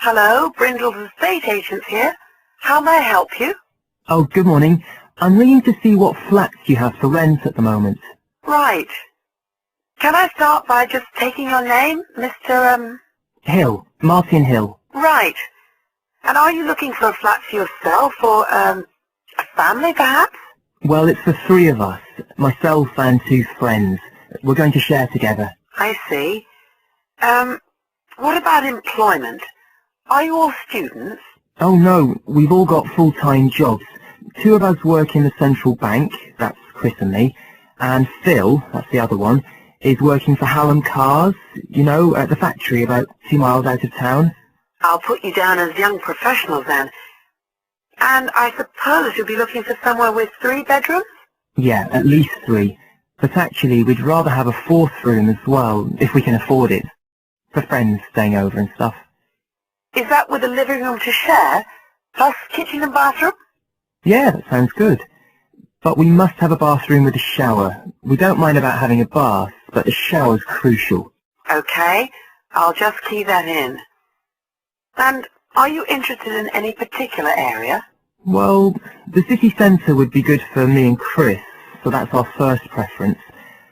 Hello, Brindall's estate agent here. How may I help you? Oh, good morning. I'm ringing to see what flats you have for rent at the moment. Right. Can I start by just taking your name, Mr. Hill. Martin Hill. Right. And are you looking for a flat for yourself or, a family, perhaps? Well, it's for three of us. Myself and two friends. We're going to share together. I see. What about employment? Are you all students? Oh no, we've all got full-time jobs. Two of us work in the central bank, that's Chris and me, and Phil, that's the other one, is working for Hallam Cars, you know, at the factory about 2 miles out of town. I'll put you down as young professionals then. And I suppose you'll be looking for somewhere with 3 bedrooms? Yeah, at least 3. But actually, we'd rather have a 4th room as well, if we can afford it. For friends staying over and stuff. Is that with a living room to share, plus kitchen and bathroom? Yeah, that sounds good. But we must have a bathroom with a shower. We don't mind about having a bath, but the shower's crucial. Okay, I'll just key that in. And are you interested in any particular area? Well, the city centre would be good for me and Chris, so that's our first preference.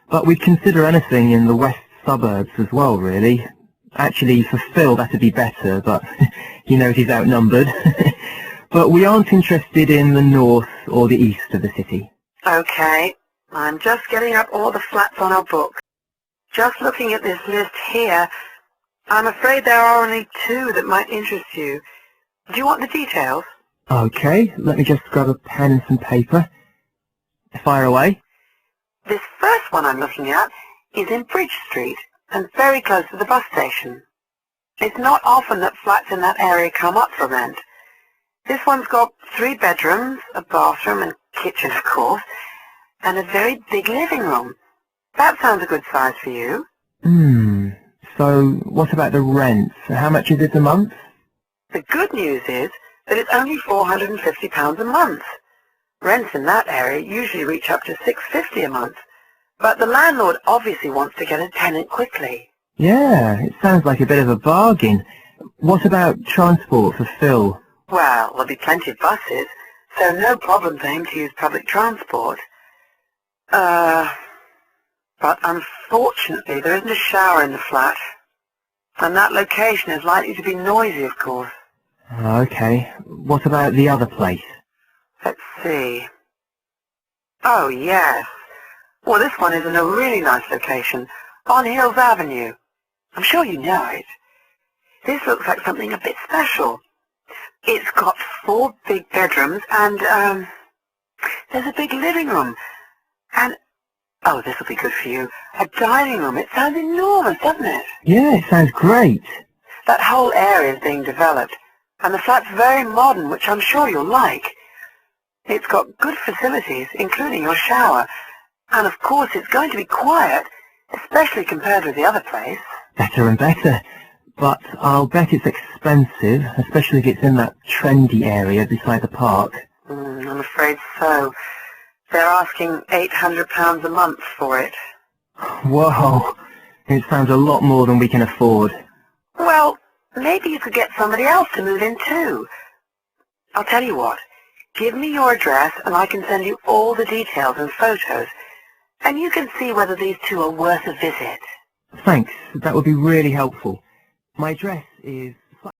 But we'd consider anything in the west suburbs as well, really. Actually, for Phil, that'd be better, but he knows he's outnumbered. But we aren't interested in the north or the east of the city. Okay, I'm just getting up all the flats on our book. Just looking at this list here, I'm afraid there are only 2 that might interest you. Do you want the details? Okay, let me just grab a pen and some paper. Fire away. This first one I'm looking at is in Bridge Street, and very close to the bus station. It's not often that flats in that area come up for rent. This one's got 3 bedrooms, a bathroom and kitchen, of course, and a very big living room. That sounds a good size for you. So what about the rent? How much is it a month? The good news is that it's only £450 a month. Rents in that area usually reach up to $650 a month. But the landlord obviously wants to get a tenant quickly. Yeah, it sounds like a bit of a bargain. What about transport for Phil? Well, there'll be plenty of buses, so no problem for him to use public transport. But unfortunately there isn't a shower in the flat. And that location is likely to be noisy, of course. Okay, what about the other place? Let's see. Oh, yes. Well, this one is in a really nice location, on Hills Avenue. I'm sure you know it. This looks like something a bit special. It's got 4 big bedrooms and, there's a big living room. And, oh, this will be good for you, a dining room. It sounds enormous, doesn't it? Yeah, it sounds great. That whole area is being developed, and the flat's very modern, which I'm sure you'll like. It's got good facilities, including your shower. And of course it's going to be quiet, especially compared with the other place. Better and better. But I'll bet it's expensive, especially if it's in that trendy area beside the park. I'm afraid so. They're asking £800 a month for it. Whoa, it sounds a lot more than we can afford. Well, maybe you could get somebody else to move in too. I'll tell you what, give me your address and I can send you all the details and photos. And you can see whether these 2 are worth a visit. Thanks, that would be really helpful. My address is